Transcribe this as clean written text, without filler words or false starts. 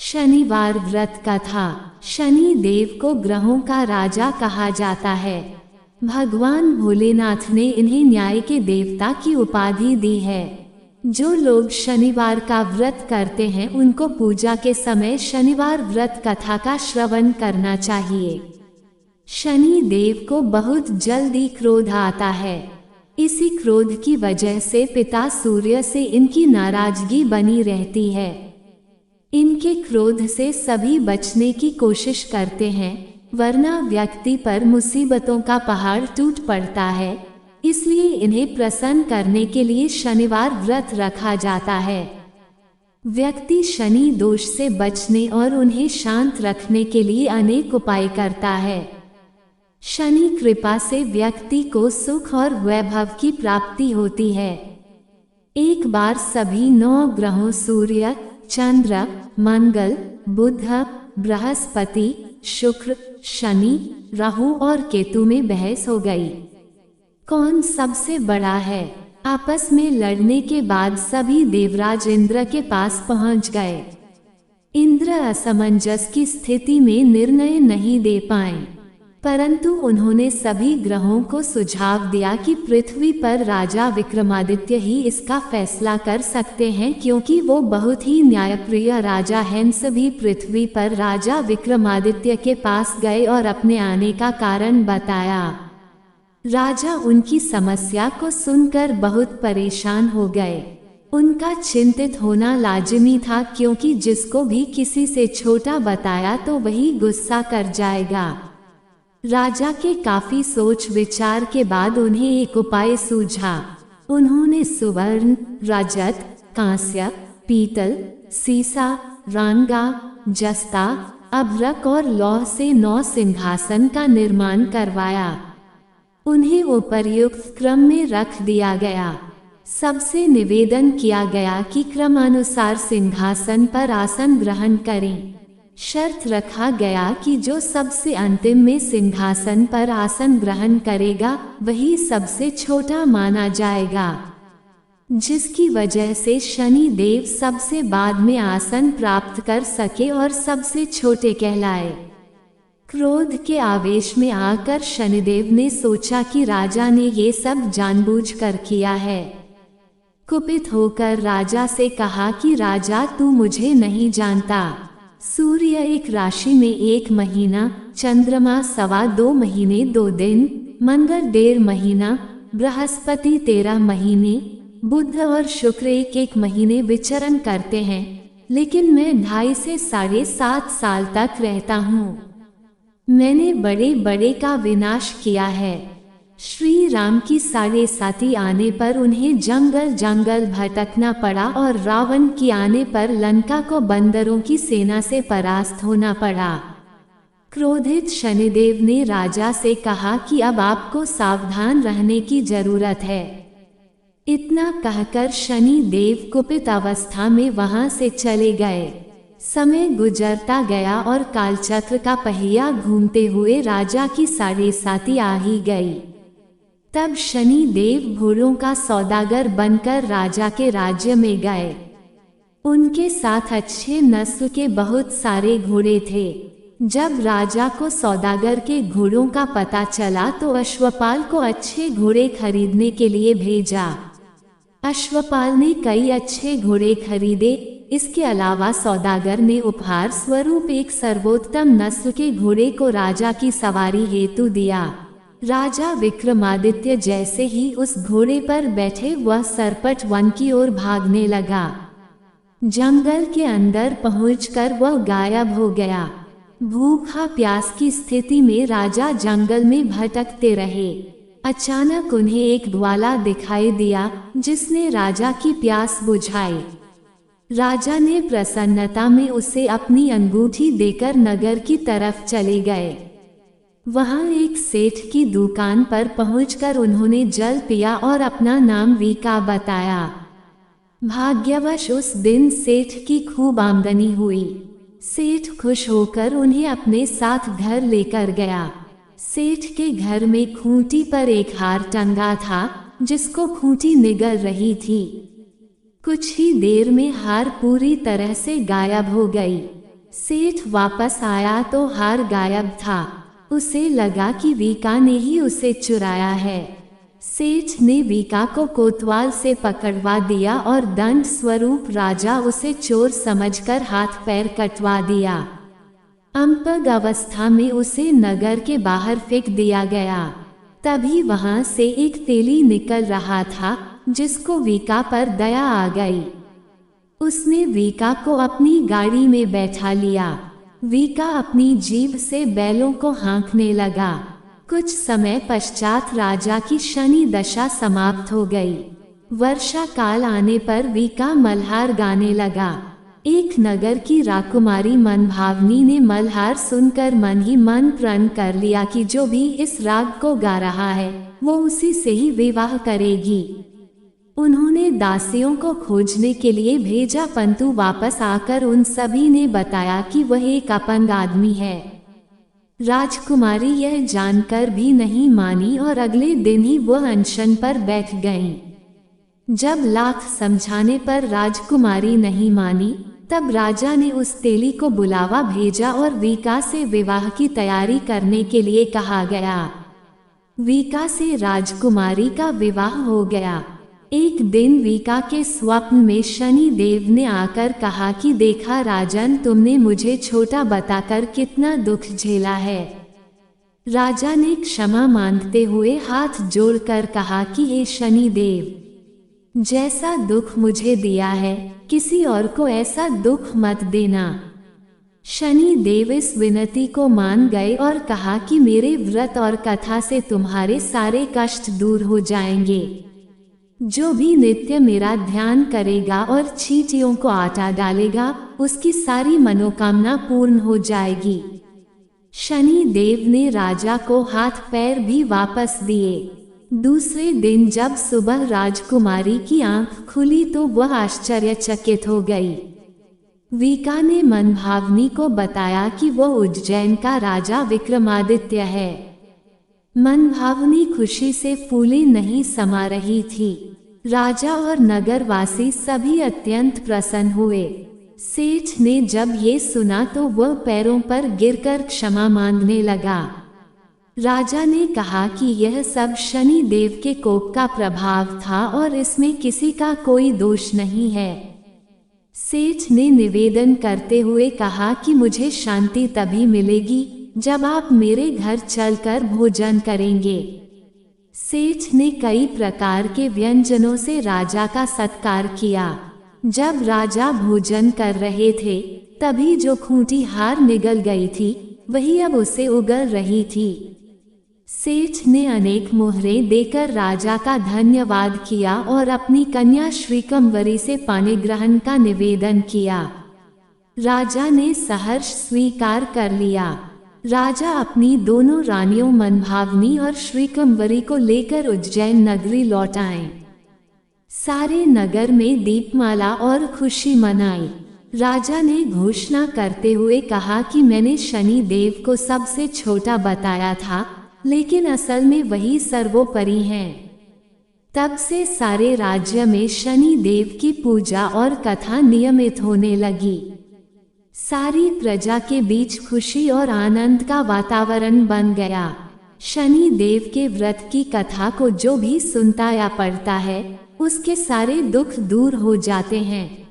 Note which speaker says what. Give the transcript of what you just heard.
Speaker 1: शनिवार व्रत कथा। शनि देव को ग्रहों का राजा कहा जाता है। भगवान भोलेनाथ ने इन्हें न्याय के देवता की उपाधि दी है। जो लोग शनिवार का व्रत करते हैं उनको पूजा के समय शनिवार व्रत कथा का श्रवण करना चाहिए। शनि देव को बहुत जल्दी क्रोध आता है। इसी क्रोध की वजह से पिता सूर्य से इनकी नाराजगी बनी रहती है। इनके क्रोध से सभी बचने की कोशिश करते हैं, वरना व्यक्ति पर मुसीबतों का पहाड़ टूट पड़ता है। इसलिए इन्हें प्रसन्न करने के लिए शनिवार व्रत रखा जाता है। व्यक्ति शनि दोष से बचने और उन्हें शांत रखने के लिए अनेक उपाय करता है। शनि कृपा से व्यक्ति को सुख और वैभव की प्राप्ति होती है। एक बार सभी 9 ग्रहों सूर्य, चंद्र, मंगल, बुध, बृहस्पति, शुक्र, शनि, राहु और केतु में बहस हो गई। कौन सबसे बड़ा है? आपस में लड़ने के बाद सभी देवराज इंद्र के पास पहुंच गए। इंद्र असमंजस की स्थिति में निर्णय नहीं दे पाए, परंतु उन्होंने सभी ग्रहों को सुझाव दिया कि पृथ्वी पर राजा विक्रमादित्य ही इसका फैसला कर सकते हैं, क्योंकि वो बहुत ही न्यायप्रिय राजा हैं। सभी पृथ्वी पर राजा विक्रमादित्य के पास गए और अपने आने का कारण बताया। राजा उनकी समस्या को सुनकर बहुत परेशान हो गए। उनका चिंतित होना लाजिमी था, क्योंकि जिसको भी किसी से छोटा बताया तो वही गुस्सा कर जाएगा। राजा के काफी सोच विचार के बाद उन्हें एक उपाय सूझा। उन्होंने सुवर्ण, रजत, कांस्य, पीतल, सीसा, रांगा, जस्ता, अभ्रक और लौह से 9 सिंहासन का निर्माण करवाया। उन्हें उपर्युक्त क्रम में रख दिया गया। सबसे निवेदन किया गया कि क्रमानुसार सिंहासन पर आसन ग्रहण करें। शर्त रखा गया कि जो सबसे अंतिम में सिंहासन पर आसन ग्रहण करेगा वही सबसे छोटा माना जाएगा, जिसकी वजह से शनि देव सबसे बाद में आसन प्राप्त कर सके और सबसे छोटे कहलाए। क्रोध के आवेश में आकर शनिदेव ने सोचा कि राजा ने ये सब जानबूझकर किया है। कुपित होकर राजा से कहा कि राजा, तू मुझे नहीं जानता। सूर्य एक राशि में 1 महीना, चंद्रमा 2.25 महीने 2 दिन, मंगल 1.5 महीना, बृहस्पति 13 महीने, बुध और शुक्र 1 महीने विचरण करते हैं, लेकिन मैं 2.5 से 7.5 साल तक रहता हूँ। मैंने बड़े बड़े का विनाश किया है। श्री राम की 7.5 आने पर उन्हें जंगल जंगल भटकना पड़ा और रावण की आने पर लंका को बंदरों की सेना से परास्त होना पड़ा। क्रोधित शनिदेव ने राजा से कहा कि अब आपको सावधान रहने की जरूरत है। इतना कहकर शनि देव कुपित अवस्था में वहां से चले गए। समय गुजरता गया और कालचक्र का पहिया घूमते हुए राजा की 7.5 आ ही गई। तब शनि देव घोड़ों का सौदागर बनकर राजा के राज्य में गए। उनके साथ अच्छे नस्ल के बहुत सारे घोड़े थे। जब राजा को सौदागर के घोड़ों का पता चला तो अश्वपाल को अच्छे घोड़े खरीदने के लिए भेजा। अश्वपाल ने कई अच्छे घोड़े खरीदे। इसके अलावा सौदागर ने उपहार स्वरूप एक सर्वोत्तम नस्ल के घोड़े को राजा की सवारी हेतु दिया। राजा विक्रमादित्य जैसे ही उस घोड़े पर बैठे वह सरपट वन की ओर भागने लगा। जंगल के अंदर पहुंचकर वह गायब हो गया। भूखा प्यास की स्थिति में राजा जंगल में भटकते रहे। अचानक उन्हें एक ग्वाला दिखाई दिया, जिसने राजा की प्यास बुझाई। राजा ने प्रसन्नता में उसे अपनी अंगूठी देकर नगर की तरफ चले गए। वहां एक सेठ की दुकान पर पहुंचकर उन्होंने जल पिया और अपना नाम वीका बताया। भाग्यवश उस दिन सेठ की खूब आमदनी हुई। सेठ खुश होकर उन्हें अपने साथ घर लेकर गया। सेठ के घर में खूंटी पर एक हार टंगा था, जिसको खूंटी निगल रही थी। कुछ ही देर में हार पूरी तरह से गायब हो गई। सेठ वापस आया तो हार गायब था। उसे लगा कि वीका ने ही उसे चुराया है। सेठ ने वीका को कोतवाल से पकड़वा दिया और दंड स्वरूप राजा उसे चोर समझकर हाथ पैर कटवा दिया। अंपग अवस्था में उसे नगर के बाहर फेंक दिया गया। तभी वहां से एक तेली निकल रहा था, जिसको वीका पर दया आ गई। उसने वीका को अपनी गाड़ी में बैठा लिया। वीका अपनी जीभ से बैलों को हाँकने लगा। कुछ समय पश्चात राजा की शनि दशा समाप्त हो गई। वर्षा काल आने पर वीका मल्हार गाने लगा। एक नगर की राकुमारी मनभावनी ने मल्हार सुनकर मन ही मन प्रण कर लिया कि जो भी इस राग को गा रहा है वो उसी से ही विवाह करेगी। उन्होंने दासियों को खोजने के लिए भेजा, परंतु वापस आकर उन सभी ने बताया कि वह एक अपंग आदमी है। राजकुमारी यह जानकर भी नहीं मानी और अगले दिन ही वह अनशन पर बैठ गईं। जब लाख समझाने पर राजकुमारी नहीं मानी, तब राजा ने उस तेली को बुलावा भेजा और वीका से विवाह की तैयारी करने के लिए कहा गया। वीका से राजकुमारी का विवाह हो गया। एक दिन वीका के स्वप्न में शनि देव ने आकर कहा कि देखा राजन, तुमने मुझे छोटा बताकर कितना दुख झेला है। राजा ने क्षमा मांगते हुए हाथ जोड़कर कहा कि हे शनि देव, जैसा दुख मुझे दिया है किसी और को ऐसा दुख मत देना। शनि देव इस विनती को मान गए और कहा कि मेरे व्रत और कथा से तुम्हारे सारे कष्ट दूर हो जाएंगे। जो भी नित्य मेरा ध्यान करेगा और चींटियों को आटा डालेगा, उसकी सारी मनोकामना पूर्ण हो जाएगी। शनि देव ने राजा को हाथ पैर भी वापस दिए। दूसरे दिन जब सुबह राजकुमारी की आंख खुली तो वह आश्चर्यचकित हो गई। वीका ने मनभावनी को बताया कि वह उज्जैन का राजा विक्रमादित्य है। मनभावनी खुशी से फूले नहीं समा रही थी। राजा और नगरवासी सभी अत्यंत प्रसन्न हुए। सेठ ने जब ये सुना तो वह पैरों पर गिरकर क्षमा मांगने लगा। राजा ने कहा कि यह सब शनि देव के कोप का प्रभाव था और इसमें किसी का कोई दोष नहीं है। सेठ ने निवेदन करते हुए कहा कि मुझे शांति तभी मिलेगी जब आप मेरे घर चलकर भोजन करेंगे। सेठ ने कई प्रकार के व्यंजनों से राजा का सत्कार किया। जब राजा भोजन कर रहे थे तभी जो खूंटी हार निगल गई थी वही अब उसे उगल रही थी। सेठ ने अनेक मोहरें देकर राजा का धन्यवाद किया और अपनी कन्या श्रीकंवरी से पानी ग्रहण का निवेदन किया। राजा ने सहर्ष स्वीकार कर लिया। राजा अपनी दोनों रानियों मनभावनी और श्रीकंवरी को लेकर उज्जैन नगरी लौट आए। सारे नगर में दीपमाला और खुशी मनाई। राजा ने घोषणा करते हुए कहा कि मैंने शनि देव को सबसे छोटा बताया था, लेकिन असल में वही सर्वोपरि हैं। तब से सारे राज्य में शनि देव की पूजा और कथा नियमित होने लगी। सारी प्रजा के बीच खुशी और आनंद का वातावरण बन गया। शनि देव के व्रत की कथा को जो भी सुनता या पढ़ता है उसके सारे दुख दूर हो जाते हैं।